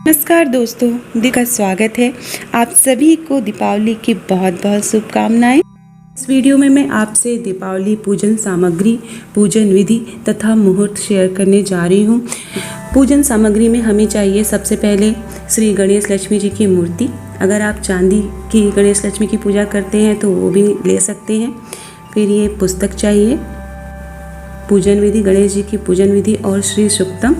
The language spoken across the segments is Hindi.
नमस्कार दोस्तों, का स्वागत है। आप सभी को दीपावली की बहुत बहुत शुभकामनाएं। इस वीडियो में मैं आपसे दीपावली पूजन सामग्री, पूजन विधि तथा मुहूर्त शेयर करने जा रही हूँ। पूजन सामग्री में हमें चाहिए सबसे पहले श्री गणेश लक्ष्मी जी की मूर्ति। अगर आप चांदी की गणेश लक्ष्मी की पूजा करते हैं तो वो भी ले सकते हैं। फिर ये पुस्तक चाहिए, पूजन विधि, गणेश जी की पूजन विधि और श्री सूक्तम।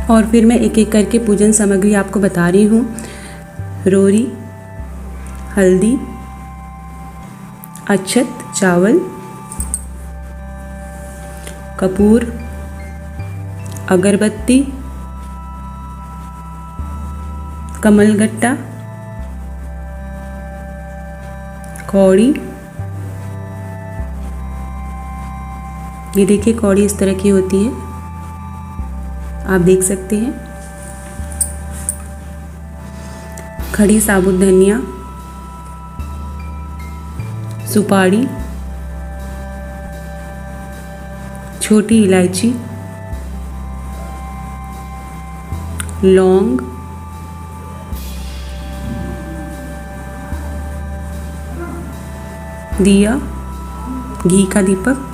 और फिर मैं एक एक करके पूजन सामग्री आपको बता रही हूँ। रोरी, हल्दी, अक्षत, चावल, कपूर, अगरबत्ती, कमलगट्टा, कौड़ी। ये देखिए कौड़ी इस तरह की होती है, आप देख सकते हैं। खड़ी साबुत धनिया, सुपारी, छोटी इलायची, लौंग, दिया, घी का दीपक,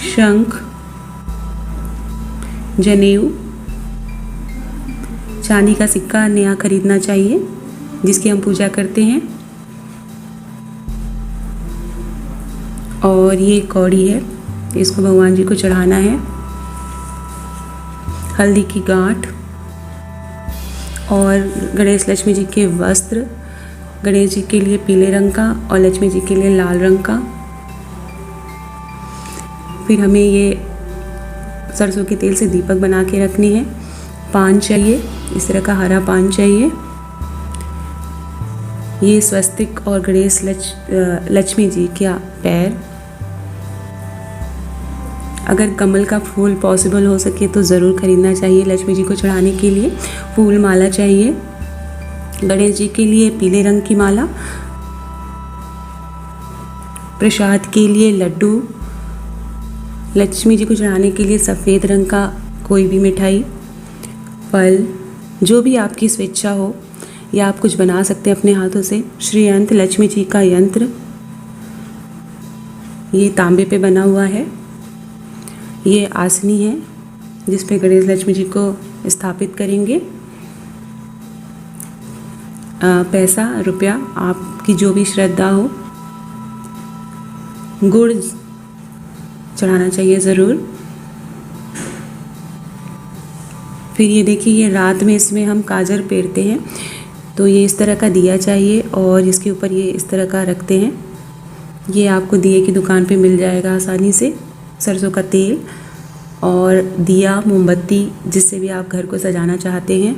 शंख, जनेऊ, चांदी का सिक्का नया खरीदना चाहिए जिसकी हम पूजा करते हैं। और ये कौड़ी है, इसको भगवान जी को चढ़ाना है। हल्दी की गांठ और गणेश लक्ष्मी जी के वस्त्र, गणेश जी के लिए पीले रंग का और लक्ष्मी जी के लिए लाल रंग का। फिर हमें ये सरसों के तेल से दीपक बना के रखनी है। पान चाहिए, इस तरह का हरा पान चाहिए। ये स्वस्तिक और गणेश लक्ष्मी जी का पैर। अगर कमल का फूल पॉसिबल हो सके तो ज़रूर खरीदना चाहिए लक्ष्मी जी को चढ़ाने के लिए। फूल माला चाहिए, गणेश जी के लिए पीले रंग की माला, प्रसाद के लिए लड्डू, लक्ष्मी जी को चढ़ाने के लिए सफ़ेद रंग का कोई भी मिठाई, फल, जो भी आपकी स्वेच्छा हो, या आप कुछ बना सकते हैं अपने हाथों से। श्री यंत्र, लक्ष्मी जी का यंत्र, ये तांबे पे बना हुआ है। ये आसनी है जिस पे गणेश लक्ष्मी जी को स्थापित करेंगे। पैसा, रुपया, आपकी जो भी श्रद्धा हो। गुड़ चढ़ाना चाहिए ज़रूर। फिर ये देखिए, ये रात में इसमें हम काजर पेरते हैं तो ये इस तरह का दिया चाहिए और इसके ऊपर ये इस तरह का रखते हैं। ये आपको दिए की दुकान पे मिल जाएगा आसानी से। सरसों का तेल और दिया, मोमबत्ती, जिससे भी आप घर को सजाना चाहते हैं,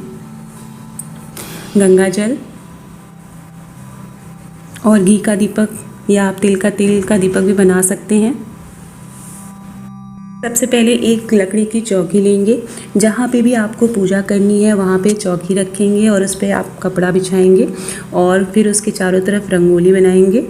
गंगा जल और घी का दीपक, या आप तिल का दीपक भी बना सकते हैं। सबसे पहले एक लकड़ी की चौकी लेंगे। जहाँ पे भी आपको पूजा करनी है वहाँ पे चौकी रखेंगे और उस पर आप कपड़ा बिछाएंगे और फिर उसके चारों तरफ रंगोली बनाएंगे।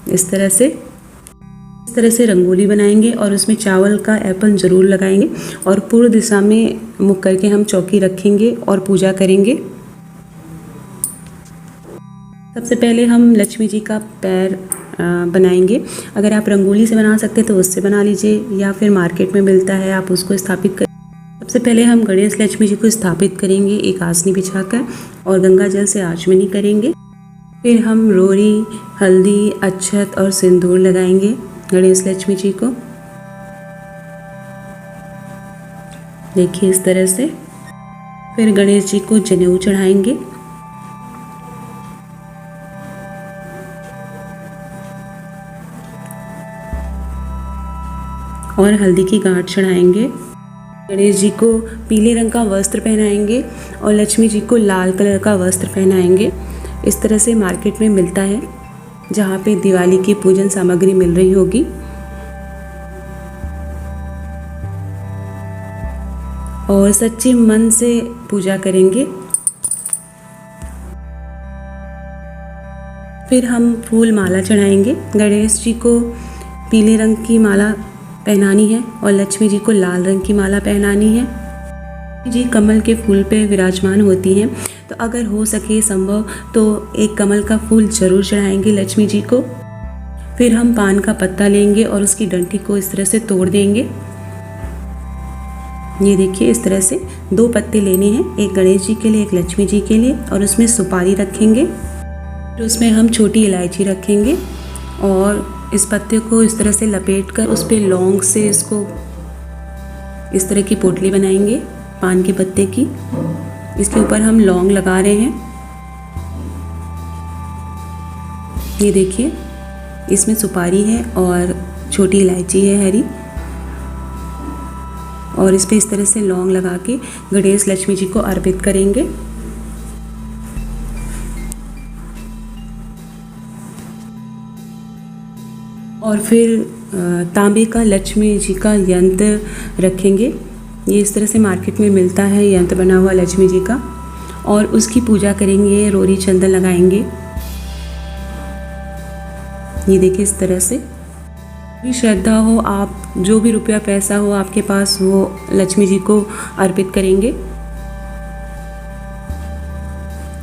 इस तरह से रंगोली बनाएंगे और उसमें चावल का एपल ज़रूर लगाएंगे और पूर्व दिशा में मुख करके हम चौकी रखेंगे और पूजा करेंगे। सबसे पहले हम लक्ष्मी जी का पैर बनाएंगे। अगर आप रंगोली से बना सकते हैं तो उससे बना लीजिए, या फिर मार्केट में मिलता है, आप उसको स्थापित कर। सबसे पहले हम गणेश लक्ष्मी जी को स्थापित करेंगे एक आसनी बिछाकर और गंगा जल से आचमनी करेंगे। फिर हम रोरी, हल्दी, अक्षत और सिंदूर लगाएंगे गणेश लक्ष्मी जी को। देखिए इस तरह से। फिर गणेश जी को जनेऊ चढ़ाएंगे। और हल्दी की गांठ चढ़ाएंगे। गणेश जी को पीले रंग का वस्त्र पहनाएंगे और लक्ष्मी जी को लाल कलर का वस्त्र पहनाएंगे। इस तरह से मार्केट में मिलता है जहाँ पे दिवाली की पूजन सामग्री मिल रही होगी। और सच्चे मन से पूजा करेंगे। फिर हम फूल माला चढ़ाएंगे। गणेश जी को पीले रंग की माला पहनानी है और लक्ष्मी जी को लाल रंग की माला पहनानी है। जी कमल के फूल पे विराजमान होती हैं, तो अगर हो सके संभव तो एक कमल का फूल जरूर चढ़ाएंगे लक्ष्मी जी को। फिर हम पान का पत्ता लेंगे और उसकी डंठी को इस तरह से तोड़ देंगे। ये देखिए इस तरह से 2 पत्ते लेने हैं, एक गणेश जी के लिए एक लक्ष्मी जी के लिए, और उसमें सुपारी रखेंगे। फिर उसमें हम छोटी इलायची रखेंगे और इस पत्ते को इस तरह से लपेट कर उस पर लौंग से इसको इस तरह की पोटली बनाएंगे पान के पत्ते की। इसके ऊपर हम लौंग लगा रहे हैं। ये देखिए इसमें सुपारी है और छोटी इलायची है हरी, और इस पे इस तरह से लौंग लगा के गणेश लक्ष्मी जी को अर्पित करेंगे। और फिर तांबे का लक्ष्मी जी का यंत्र रखेंगे। ये इस तरह से मार्केट में मिलता है यंत्र बना हुआ लक्ष्मी जी का, और उसकी पूजा करेंगे, रोरी चंदन लगाएंगे। ये देखिए इस तरह से भी श्रद्धा हो, आप जो भी रुपया पैसा हो आपके पास वो लक्ष्मी जी को अर्पित करेंगे।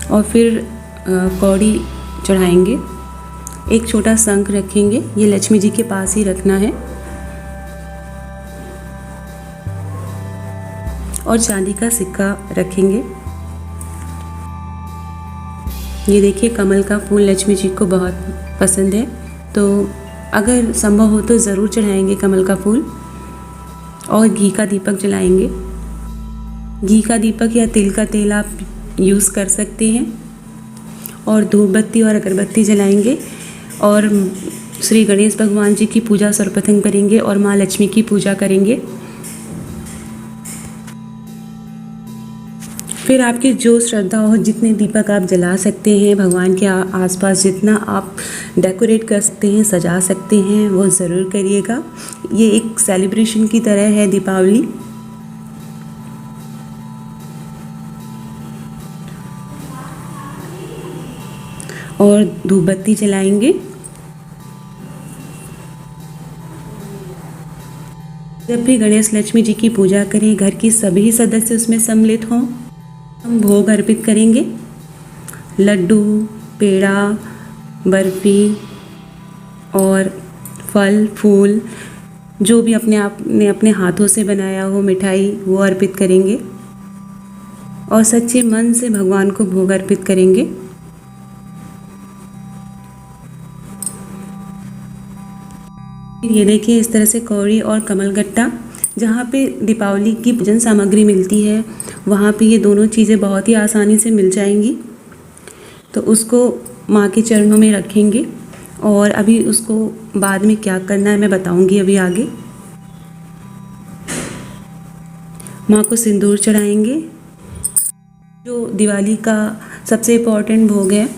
और फिर कौड़ी चढ़ाएंगे। एक छोटा शंख रखेंगे, ये लक्ष्मी जी के पास ही रखना है। और चांदी का सिक्का रखेंगे। ये देखिए कमल का फूल लक्ष्मी जी को बहुत पसंद है, तो अगर संभव हो तो ज़रूर चढ़ाएंगे कमल का फूल। और घी का दीपक जलाएंगे। घी का दीपक या तिल का तेल आप यूज़ कर सकते हैं। और धूप बत्ती और अगरबत्ती जलाएंगे और श्री गणेश भगवान जी की पूजा सर्वप्रथम करेंगे और माँ लक्ष्मी की पूजा करेंगे। फिर आपकी जो श्रद्धा हो, जितने दीपक आप जला सकते हैं भगवान के आसपास, जितना आप डेकोरेट कर सकते हैं, सजा सकते हैं, वो ज़रूर करिएगा। ये एक सेलिब्रेशन की तरह है दीपावली। और धूप बत्ती जलाएंगे। जब भी गणेश लक्ष्मी जी की पूजा करें, घर की सभी सदस्य उसमें सम्मिलित हों। हम भोग अर्पित करेंगे, लड्डू, पेड़ा, बर्फ़ी और फल फूल, जो भी अपने हाथों से बनाया हो मिठाई, वो अर्पित करेंगे और सच्चे मन से भगवान को भोग अर्पित करेंगे। ये देखिए इस तरह से कौड़ी और कमलगट्टा, जहाँ पे दीपावली की पूजन सामग्री मिलती है वहाँ पे ये दोनों चीज़ें बहुत ही आसानी से मिल जाएंगी। तो उसको माँ के चरणों में रखेंगे और अभी उसको बाद में क्या करना है मैं बताऊंगी अभी आगे। माँ को सिंदूर चढ़ाएंगे। जो दिवाली का सबसे इम्पोर्टेंट भोग है,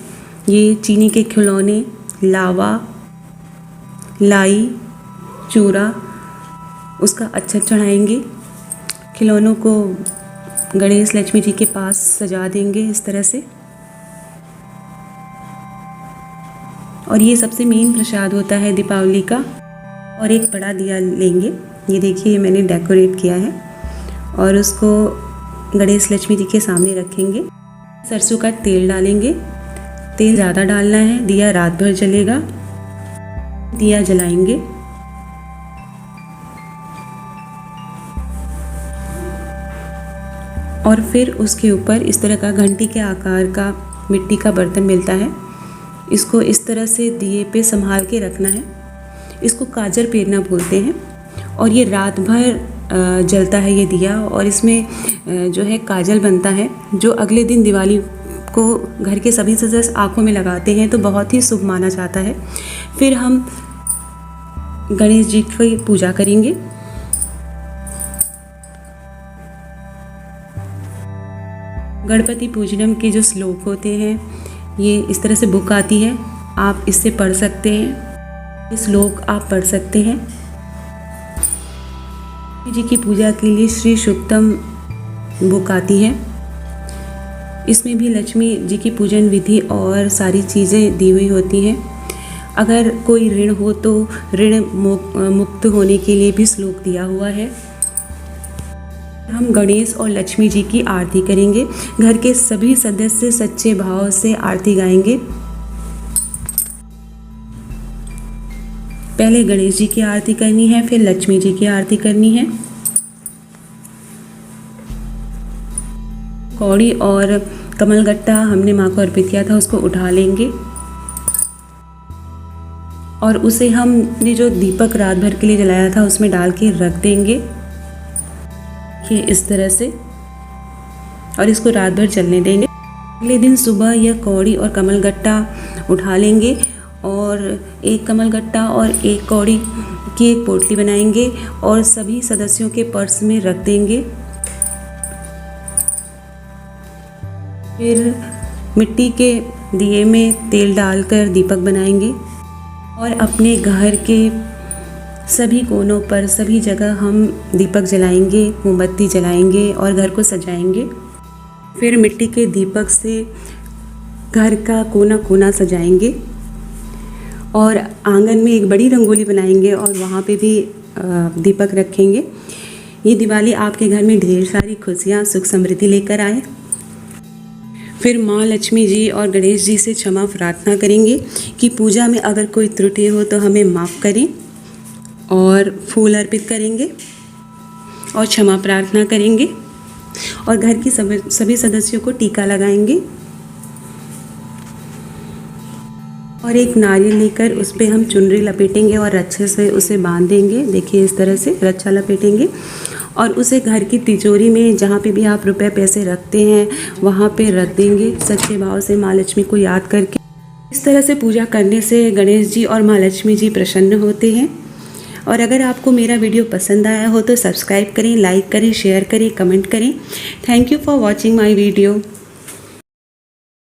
ये चीनी के खिलौने, लावा, लाई, चूरा, उसका अक्षत चढ़ाएंगे। खिलौनों को गणेश लक्ष्मी जी के पास सजा देंगे इस तरह से। और ये सबसे मेन प्रसाद होता है दीपावली का। और एक बड़ा दिया लेंगे, ये देखिए मैंने डेकोरेट किया है, और उसको गणेश लक्ष्मी जी के सामने रखेंगे। सरसों का तेल डालेंगे, तेल ज़्यादा डालना है, दिया रात भर जलेगा। दिया जलाएंगे और फिर उसके ऊपर इस तरह का घंटी के आकार का मिट्टी का बर्तन मिलता है, इसको इस तरह से दिए पे संभाल के रखना है। इसको काजर पेरना बोलते हैं और ये रात भर जलता है ये दिया, और इसमें जो है काजल बनता है, जो अगले दिन दिवाली को घर के सभी सदस्य आँखों में लगाते हैं तो बहुत ही शुभ माना जाता है। फिर हम गणेश जी की पूजा करेंगे। गणपति पूजनम के जो श्लोक होते हैं, ये इस तरह से बुक आती है, आप इससे पढ़ सकते हैं। ये श्लोक आप पढ़ सकते हैं। जी की पूजा के लिए श्री सूक्तम बुक आती है, इसमें भी लक्ष्मी जी की पूजन विधि और सारी चीज़ें दी हुई होती हैं। अगर कोई ऋण हो तो ऋण मुक्त होने के लिए भी श्लोक दिया हुआ है। हम गणेश और लक्ष्मी जी की आरती करेंगे। घर के सभी सदस्य सच्चे भाव से आरती गाएंगे। पहले गणेश जी की आरती करनी है, फिर लक्ष्मी जी की आरती करनी है। कौड़ी और कमलगट्टा हमने माँ को अर्पित किया था, उसको उठा लेंगे और उसे हमने जो दीपक रात भर के लिए जलाया था उसमें डाल के रख देंगे ये इस तरह से, और इसको रात भर चलने देंगे। अगले दिन सुबह यह कौड़ी और कमलगट्टा उठा लेंगे और एक कमलगट्टा और एक कौड़ी की एक पोटली बनाएंगे और सभी सदस्यों के पर्स में रख देंगे। फिर मिट्टी के दिए में तेल डालकर दीपक बनाएंगे और अपने घर के सभी कोनों पर सभी जगह हम दीपक जलाएंगे, मोमबत्ती जलाएंगे और घर को सजाएंगे। फिर मिट्टी के दीपक से घर का कोना कोना सजाएंगे और आंगन में एक बड़ी रंगोली बनाएंगे और वहाँ पे भी दीपक रखेंगे। ये दिवाली आपके घर में ढेर सारी खुशियाँ, सुख समृद्धि लेकर आए। फिर माँ लक्ष्मी जी और गणेश जी से क्षमा प्रार्थना करेंगे कि पूजा में अगर कोई त्रुटि हो तो हमें माफ़ करें, और फूल अर्पित करेंगे और क्षमा प्रार्थना करेंगे और घर की सभी सदस्यों को टीका लगाएंगे और एक नारियल लेकर उस पर हम चुनरी लपेटेंगे और अच्छे से उसे बांध देंगे। देखिए इस तरह से रच्छा लपेटेंगे और उसे घर की तिजोरी में जहाँ पे भी आप रुपए पैसे रखते हैं वहाँ पे रख देंगे, सच्चे भाव से माँ लक्ष्मी को याद करके। इस तरह से पूजा करने से गणेश जी और माँ लक्ष्मी जी प्रसन्न होते हैं। और अगर आपको मेरा वीडियो पसंद आया हो तो सब्सक्राइब करें, लाइक करें, शेयर करें, कमेंट करें। Thank you for watching my video.